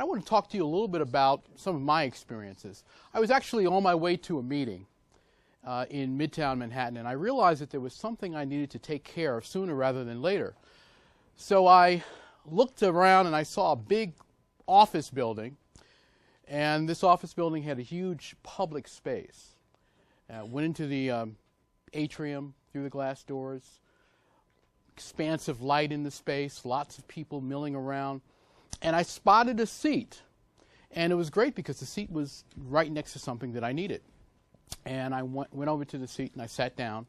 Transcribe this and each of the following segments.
want to talk to you a little bit about some of my experiences. I was actually on my way to a meeting in Midtown Manhattan, and I realized that there was something I needed to take care of sooner rather than later. So I looked around and I saw a big office building, and this office building had a huge public space. Went into the atrium through the glass doors, expansive light in the space, lots of people milling around, and I spotted a seat. And it was great because the seat was right next to something that I needed. And I went over to the seat and I sat down,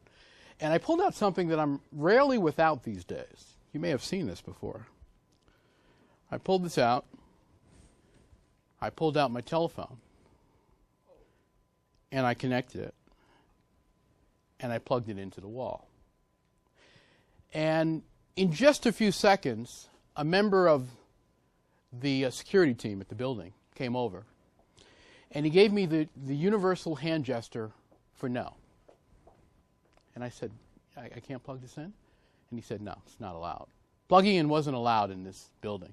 and I pulled out something that I'm rarely without these days. You may have seen this before. I pulled this out. I pulled out my telephone, and I connected it, and I plugged it into the wall. And in just a few seconds, a member of the security team at the building came over, and he gave me the universal hand gesture for no. And I said, I can't plug this in? And he said, no, it's not allowed. Plugging in wasn't allowed in this building.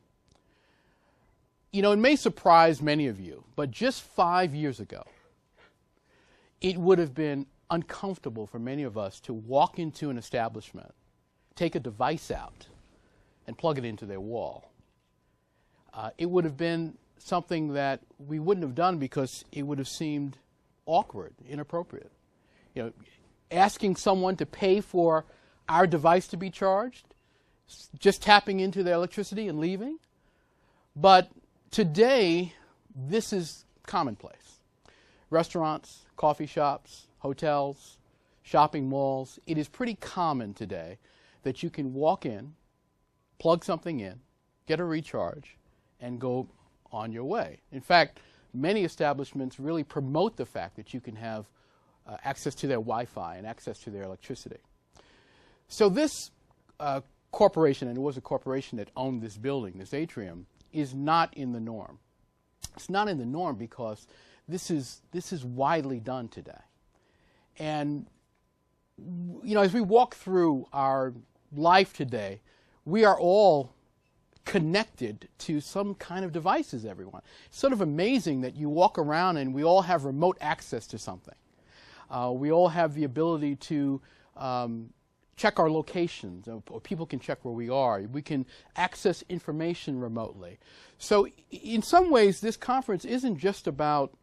You know, it may surprise many of you, but just 5 years ago, it would have been uncomfortable for many of us to walk into an establishment, take a device out, and plug it into their wall. It would have been something that we wouldn't have done because it would have seemed awkward, inappropriate. You know, asking someone to pay for our device to be charged, just tapping into their electricity and leaving. But today, this is commonplace. Restaurants, coffee shops, hotels, shopping malls, it is pretty common today that you can walk in, plug something in, get a recharge, and go on your way. In fact, many establishments really promote the fact that you can have access to their Wi-Fi and access to their electricity. So this corporation, and it was a corporation that owned this building, this atrium, is not in the norm. It's not in the norm because this is widely done today. And you know, as we walk through our life today, we are all connected to some kind of devices, everyone. It's sort of amazing that you walk around and we all have remote access to something. We all have the ability to check our locations, or people can check where we are. We can access information remotely. So in some ways, this conference isn't just about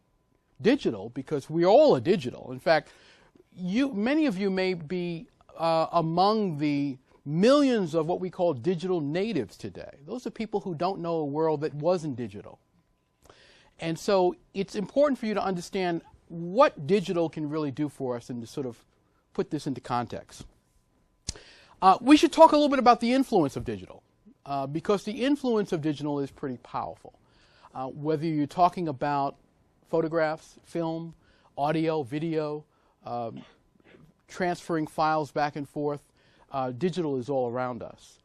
digital, because we all are digital. In fact, many of you may be among the millions of what we call digital natives today. Those are people who don't know a world that wasn't digital. And so it's important for you to understand what digital can really do for us and to sort of put this into context. We should talk a little bit about the influence of digital, because the influence of digital is pretty powerful. Whether you're talking about photographs, film, audio, video, transferring files back and forth, digital is all around us.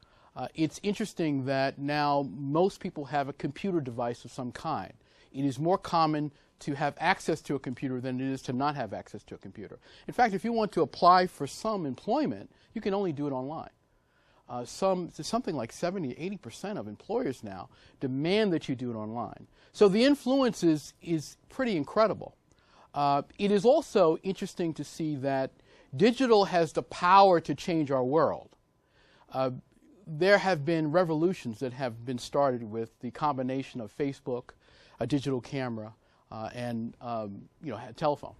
It's interesting that now most people have a computer device of some kind. It is more common to have access to a computer than it is to not have access to a computer. In fact, if you want to apply for some employment, you can only do it online. Something like 70–80% of employers now demand that you do it online. So the influence is pretty incredible. It is also interesting to see that digital has the power to change our world. There have been revolutions that have been started with the combination of Facebook, a digital camera, and a telephone.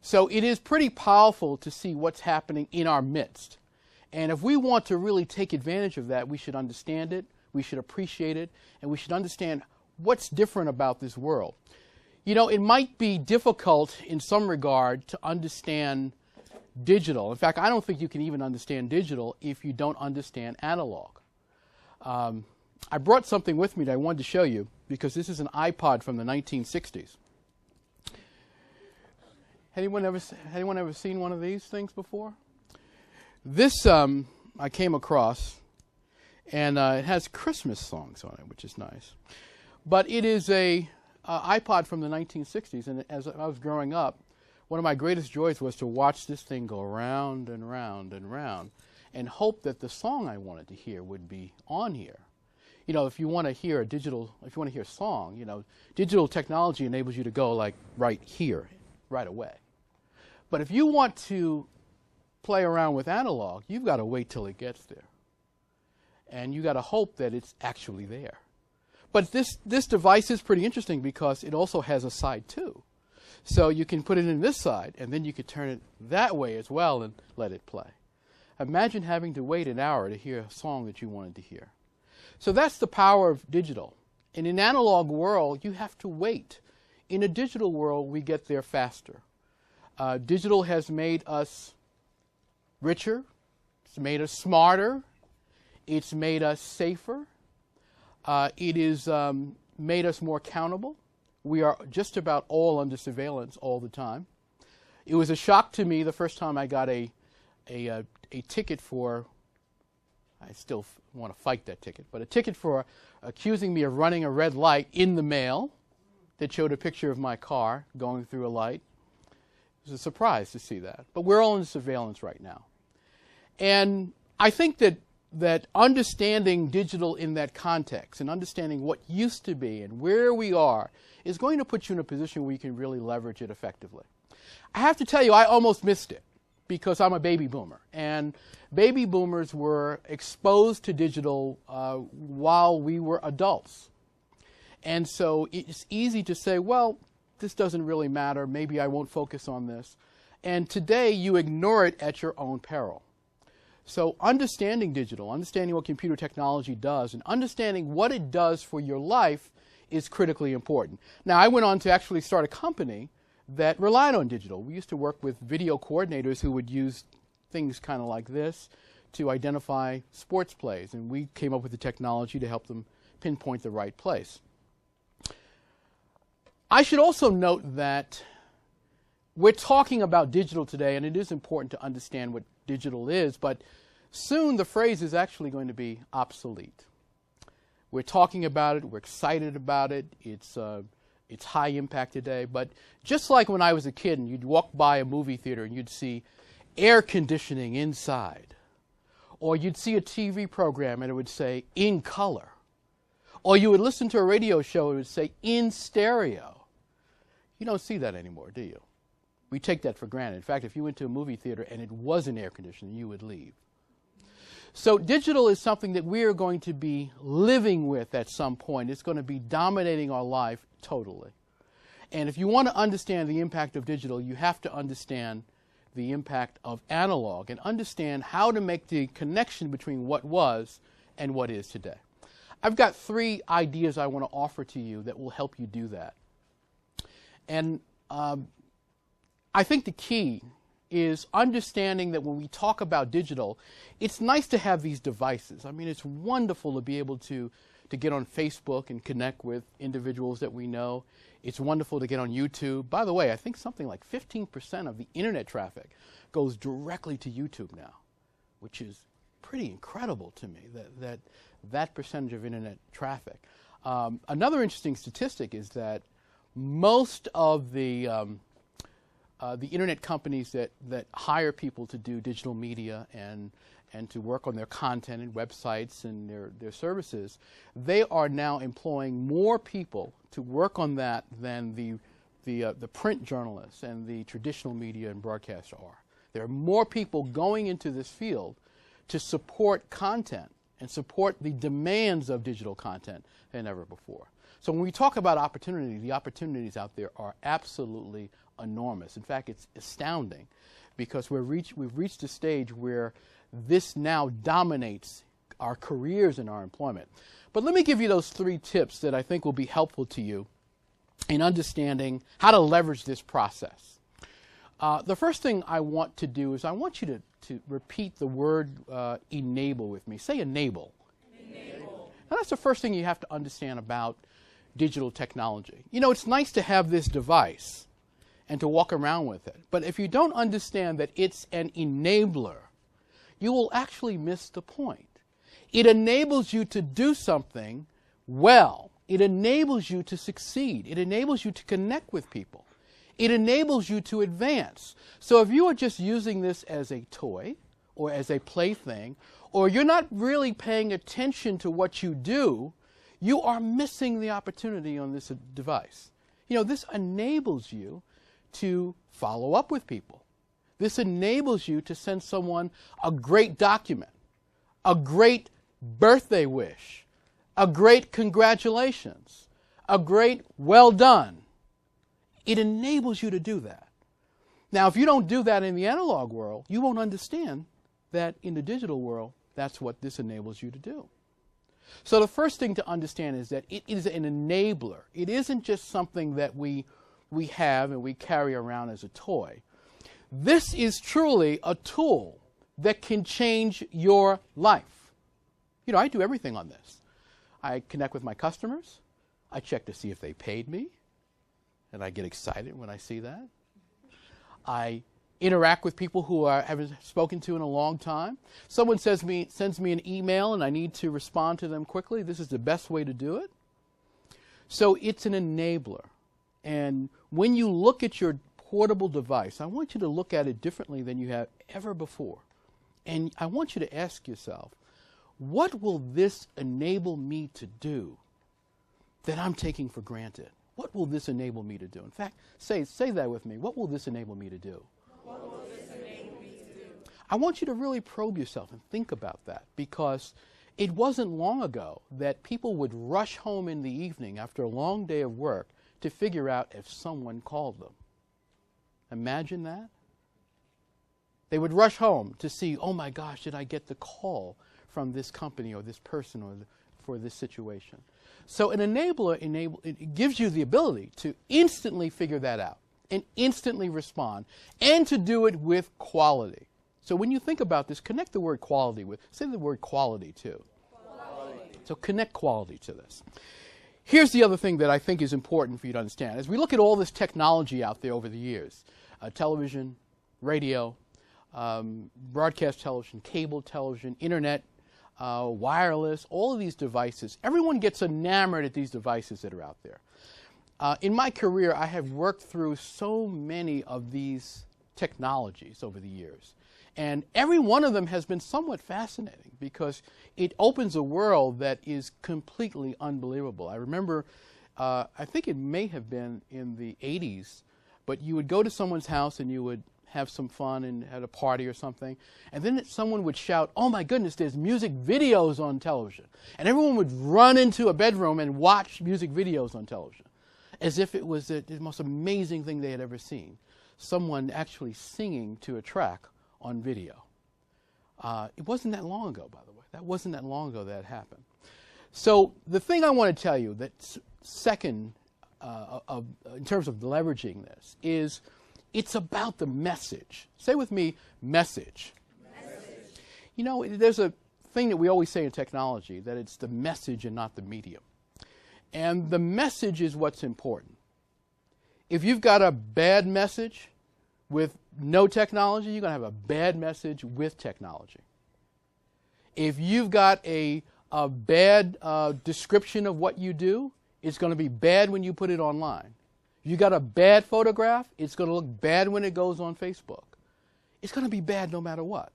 So it is pretty powerful to see what's happening in our midst. And if we want to really take advantage of that, we should understand it, we should appreciate it, and we should understand what's different about this world. You know, it might be difficult in some regard to understand digital. In fact, I don't think you can even understand digital if you don't understand analog. I brought something with me that I wanted to show you, because this is an iPod from the 1960s. Anyone ever seen one of these things before? This I came across, and it has Christmas songs on it, which is nice. But it is a iPod from the 1960s, and as I was growing up, one of my greatest joys was to watch this thing go round and round and round and hope that the song I wanted to hear would be on here. You know, if you want to hear a song, you know, digital technology enables you to go like right here, right away. But if you want to play around with analog, you've got to wait till it gets there. And you got to hope that it's actually there. But this device is pretty interesting because it also has a side too. So you can put it in this side, and then you could turn it that way as well and let it play. Imagine having to wait an hour to hear a song that you wanted to hear. So that's the power of digital. In an analog world, you have to wait. In a digital world, we get there faster. Digital has made us richer. It's made us smarter. It's made us safer. It has made us more accountable. We are just about all under surveillance all the time. It was a shock to me the first time I got a ticket for, I still want to fight that ticket, but a ticket for accusing me of running a red light in the mail that showed a picture of my car going through a light. It was a surprise to see that. But we're all in surveillance right now. And I think that understanding digital in that context and understanding what used to be and where we are is going to put you in a position where you can really leverage it effectively. I have to tell you, I almost missed it because I'm a baby boomer. And baby boomers were exposed to digital while we were adults. And so it's easy to say, well, this doesn't really matter. Maybe I won't focus on this. And today you ignore it at your own peril. So understanding digital, understanding what computer technology does, and understanding what it does for your life is critically important. Now, I went on to actually start a company that relied on digital. We used to work with video coordinators who would use things kind of like this to identify sports plays, and we came up with the technology to help them pinpoint the right place. I should also note that we're talking about digital today, and it is important to understand what digital is, but soon the phrase is actually going to be obsolete. We're talking about it, we're excited about it, it's high impact today, but just like when I was a kid and you'd walk by a movie theater and you'd see air conditioning inside, or you'd see a TV program and it would say in color, or you would listen to a radio show and it would say in stereo. You don't see that anymore, do you? We take that for granted. In fact, if you went to a movie theater and it wasn't air conditioning, you would leave. So digital is something that we are going to be living with at some point. It's going to be dominating our life totally. And if you want to understand the impact of digital, you have to understand the impact of analog and understand how to make the connection between what was and what is today. I've got 3 ideas I want to offer to you that will help you do that. And I think the key is understanding that when we talk about digital, it's nice to have these devices. I mean, it's wonderful to be able to get on Facebook and connect with individuals that we know. It's wonderful to get on YouTube. By the way, I think something like 15% of the internet traffic goes directly to YouTube now, which is pretty incredible to me, that percentage of internet traffic. Another interesting statistic is that most of the internet companies that hire people to do digital media and to work on their content and websites and their services, they are now employing more people to work on that than the print journalists and the traditional media and broadcasters are. There are more people going into this field to support content and support the demands of digital content than ever before. So when we talk about opportunity, the opportunities out there are absolutely enormous. In fact, it's astounding because we've reached a stage where this now dominates our careers and our employment. But let me give you those 3 tips that I think will be helpful to you in understanding how to leverage this process. The first thing I want to do is I want you to repeat the word enable with me. Say enable. Enable. Now that's the first thing you have to understand about digital technology. You know, it's nice to have this device and to walk around with it. But if you don't understand that it's an enabler, you will actually miss the point. It enables you to do something well. It enables you to succeed. It enables you to connect with people. It enables you to advance. So if you are just using this as a toy or as a plaything, or you're not really paying attention to what you do, you are missing the opportunity on this device. You know, this enables you to follow up with people. This enables you to send someone a great document, a great birthday wish, a great congratulations, a great well done. It enables you to do that. Now, if you don't do that in the analog world, you won't understand that in the digital world, that's what this enables you to do. So the first thing to understand is that it is an enabler. It isn't just something that we have and we carry around as a toy. This is truly a tool that can change your life. You know, I do everything on this. I connect with my customers. I check to see if they paid me, and I get excited when I see that. I interact with people who I haven't spoken to in a long time. Someone sends me an email and I need to respond to them quickly. This is the best way to do it. So it's an enabler. And when you look at your portable device, I want you to look at it differently than you have ever before. And I want you to ask yourself, what will this enable me to do that I'm taking for granted? What will this enable me to do? In fact, say that with me. What will this enable me to do? What will this enable me to do? I want you to really probe yourself and think about that, because it wasn't long ago that people would rush home in the evening after a long day of work to figure out if someone called them. Imagine that. They would rush home to see, oh my gosh, did I get the call from this company or this person or for this situation? So an enabler, it gives you the ability to instantly figure that out and instantly respond, and to do it with quality. So when you think about this, connect the word quality with, say the word quality too. Quality. So connect quality to this. Here's the other thing that I think is important for you to understand. As we look at all this technology out there over the years, television, radio, broadcast television, cable television, internet, wireless, all of these devices, everyone gets enamored at these devices that are out there. In my career, I have worked through so many of these technologies over the years. And every one of them has been somewhat fascinating because it opens a world that is completely unbelievable. I remember, I think it may have been in the 80s, but you would go to someone's house and you would have some fun and at a party or something, and then someone would shout, oh my goodness, there's music videos on television. And everyone would run into a bedroom and watch music videos on television, as if it was the most amazing thing they had ever seen. Someone actually singing to a track on video. It wasn't that long ago, by the way. That wasn't that long ago that happened. So the thing I want to tell you that's second in terms of leveraging this is it's about the message. Say with me, message. Message. You know, there's a thing that we always say in technology, that it's the message and not the medium. And the message is what's important. If you've got a bad message with no technology, you're going to have a bad message with technology. If you've got a bad description of what you do, it's going to be bad when you put it online. If you got a bad photograph, it's going to look bad when it goes on Facebook. It's going to be bad no matter what.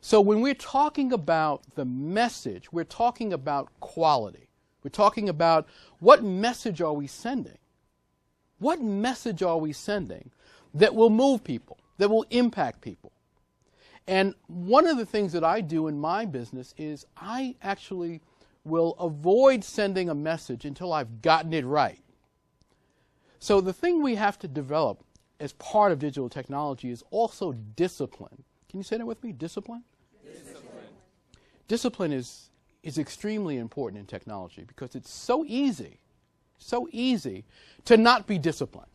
So when we're talking about the message, we're talking about quality. We're talking about what message are we sending? What message are we sending that will move people, that will impact people? And one of the things that I do in my business is I actually will avoid sending a message until I've gotten it right. So the thing we have to develop as part of digital technology is also discipline. Can you say that with me? Discipline? Discipline is extremely important in technology because it's so easy to not be disciplined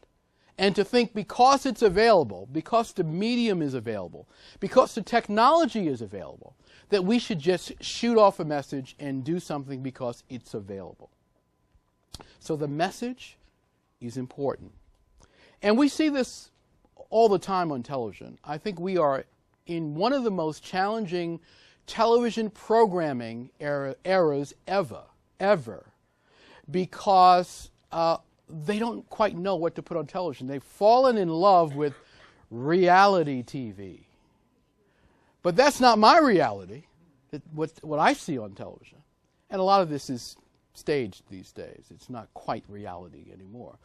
and to think because it's available, because the medium is available, because the technology is available, that we should just shoot off a message and do something because it's available. So the message is important. And we see this all the time on television. I think we are in one of the most challenging television programming eras ever, because they don't quite know what to put on television. They've fallen in love with reality TV. But that's not my reality, what I see on television. And a lot of this is staged these days. It's not quite reality anymore.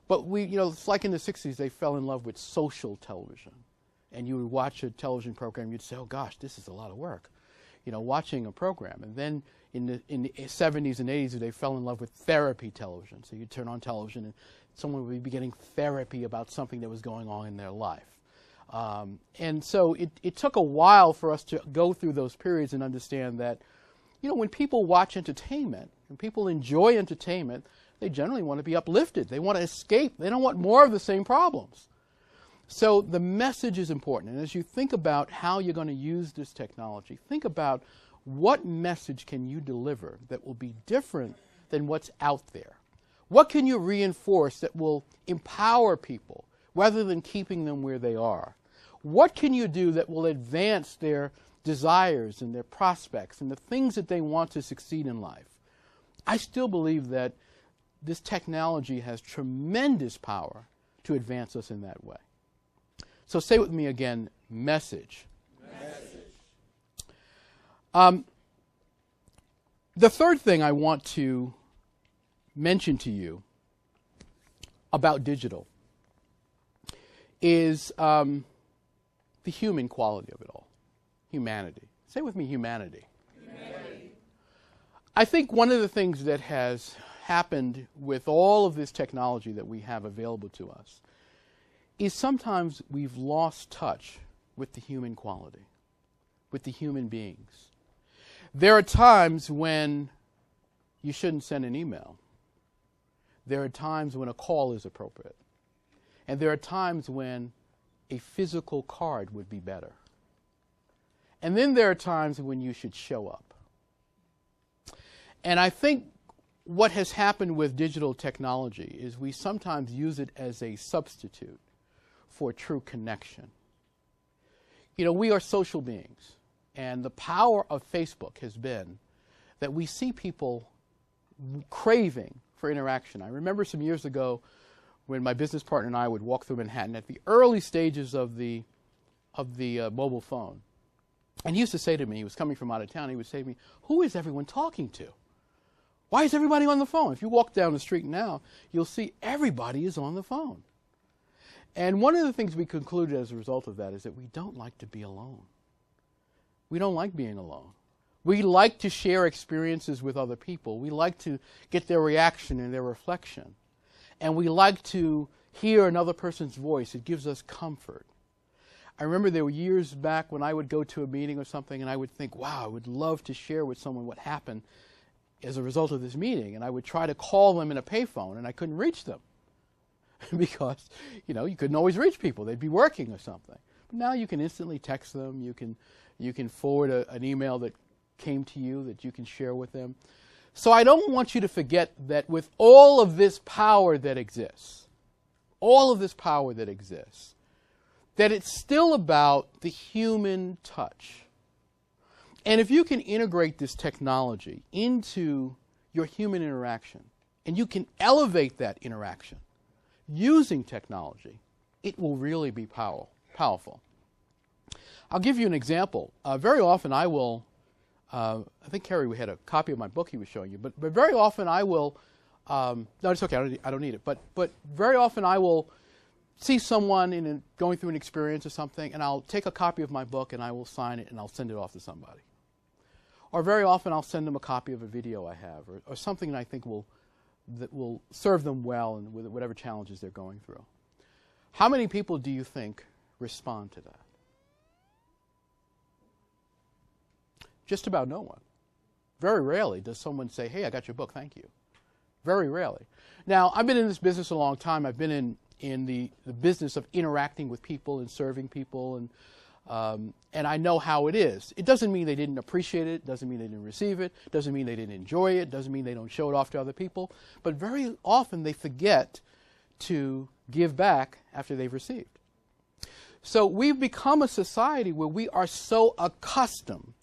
But it's like in the 60s, they fell in love with social television. And you would watch a television program, you'd say, oh gosh, this is a lot of work, watching a program. And then in the 70s and 80s, they fell in love with therapy television. So you'd turn on television and someone would be getting therapy about something that was going on in their life. And so it took a while for us to go through those periods and understand that, when people watch entertainment, when people enjoy entertainment, they generally want to be uplifted. They want to escape. They don't want more of the same problems. So the message is important. And as you think about how you're going to use this technology, think about what message can you deliver that will be different than what's out there. What can you reinforce that will empower people rather than keeping them where they are? What can you do that will advance their desires and their prospects and the things that they want to succeed in life? I still believe that this technology has tremendous power to advance us in that way. So say with me again, message. The third thing I want to mention to you about digital is the human quality of it all. Humanity. Say with me, humanity. I think one of the things that has happened with all of this technology that we have available to us is sometimes we've lost touch with the human quality, with the human beings. There are times when you shouldn't send an email. There are times when a call is appropriate. And there are times when a physical card would be better. And then there are times when you should show up. And I think what has happened with digital technology is we sometimes use it as a substitute for true connection. We are social beings. And the power of Facebook has been that we see people craving for interaction. I remember some years ago when my business partner and I would walk through Manhattan at the early stages of the mobile phone. And he used to say to me, he was coming from out of town, he would say to me, who is everyone talking to? Why is everybody on the phone? If you walk down the street now, you'll see everybody is on the phone. And one of the things we concluded as a result of that is that we don't like to be alone. We don't like being alone. We like to share experiences with other people. We like to get their reaction and their reflection. And we like to hear another person's voice. It gives us comfort. I remember there were years back when I would go to a meeting or something and I would think, wow, I would love to share with someone what happened as a result of this meeting. And I would try to call them in a payphone and I couldn't reach them because, you couldn't always reach people. They'd be working or something. But now you can instantly text them. You can forward an email that came to you that you can share with them. So I don't want you to forget that with all of this power that exists, that it's still about the human touch. And if you can integrate this technology into your human interaction, and you can elevate that interaction using technology, it will really be powerful. I'll give you an example. Very often I will, I think Kerry had a copy of my book he was showing you, but very often I will, no, it's okay, I don't need it, but very often I will see someone going through an experience or something, and I'll take a copy of my book and I will sign it and I'll send it off to somebody. Or very often I'll send them a copy of a video I have or something that I think that will serve them well and with whatever challenges they're going through. How many people do you think respond to that? Just about no one. Very rarely does someone say, hey, I got your book, thank you. Very rarely. Now, I've been in this business a long time. I've been in the business of interacting with people and serving people, and I know how it is. It doesn't mean they didn't appreciate it, doesn't mean they didn't receive it, doesn't mean they didn't enjoy it, doesn't mean they don't show it off to other people, but very often they forget to give back after they've received. So we've become a society where we are so accustomed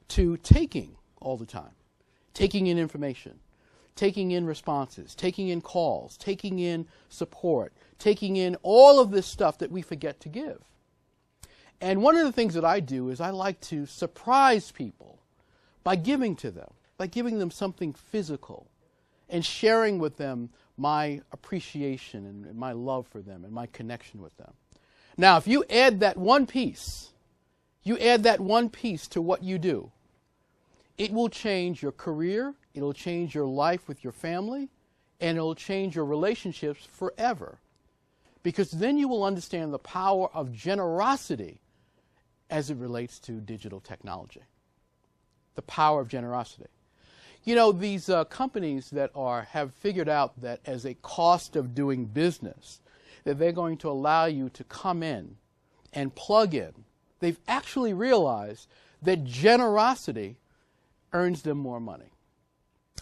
to taking all the time, taking in information, taking in responses, taking in calls, taking in support, taking in all of this stuff that we forget to give. And one of the things that I do is I like to surprise people by giving to them, by giving them something physical, and sharing with them my appreciation and my love for them and my connection with them. Now, if you add that one piece, to what you do, it will change your career, it'll change your life with your family, and it'll change your relationships forever. Because then you will understand the power of generosity as it relates to digital technology. The power of generosity. You know, these companies that have figured out that as a cost of doing business, that they're going to allow you to come in and plug in, they've actually realized that generosity earns them more money.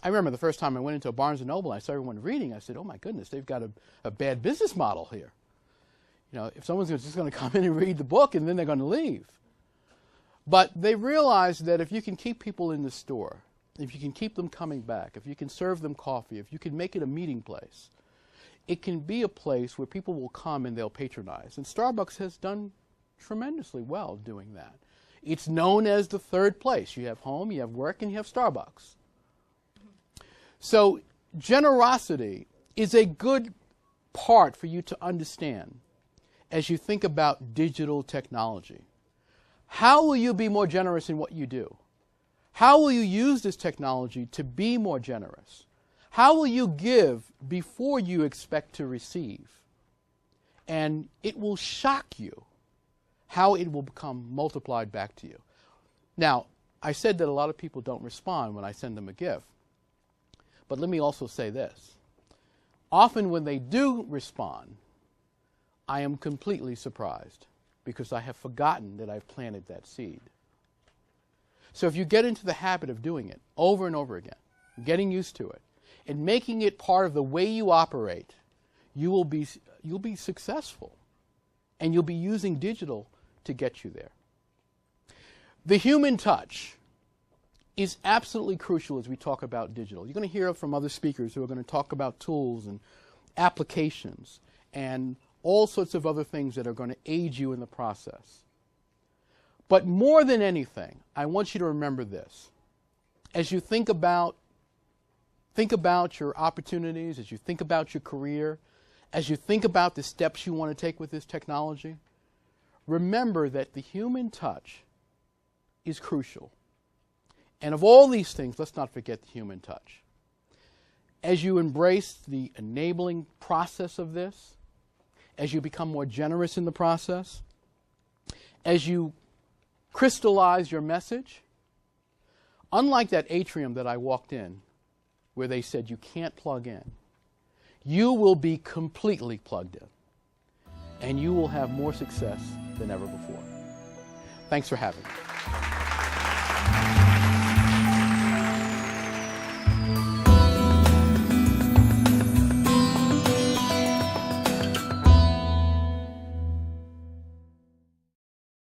I remember the first time I went into a Barnes & Noble, I saw everyone reading, I said, oh my goodness, they've got a bad business model here. You know, if someone's just going to come in and read the book and then they're going to leave. But they realized that if you can keep people in the store, if you can keep them coming back, if you can serve them coffee, if you can make it a meeting place, it can be a place where people will come and they'll patronize. And Starbucks has done tremendously well doing that. It's known as the third place. You have home, you have work, and you have Starbucks. So generosity is a good part for you to understand as you think about digital technology. How will you be more generous in what you do? How will you use this technology to be more generous? How will you give before you expect to receive? And it will shock you how it will become multiplied back to you. Now, I said that a lot of people don't respond when I send them a gift. But let me also say this. Often when they do respond, I am completely surprised because I have forgotten that I've planted that seed. So if you get into the habit of doing it over and over again, getting used to it, and making it part of the way you operate, you'll be successful. And you'll be using digital to get you there. The human touch is absolutely crucial as we talk about digital. You're going to hear from other speakers who are going to talk about tools and applications and all sorts of other things that are going to aid you in the process. But more than anything, I want you to remember this. As you think about your opportunities, as you think about your career, as you think about the steps you want to take with this technology, remember that the human touch is crucial. And of all these things, let's not forget the human touch. As you embrace the enabling process of this, as you become more generous in the process, as you crystallize your message, unlike that atrium that I walked in, where they said you can't plug in, you will be completely plugged in, and you will have more success than ever before. Thanks for having me.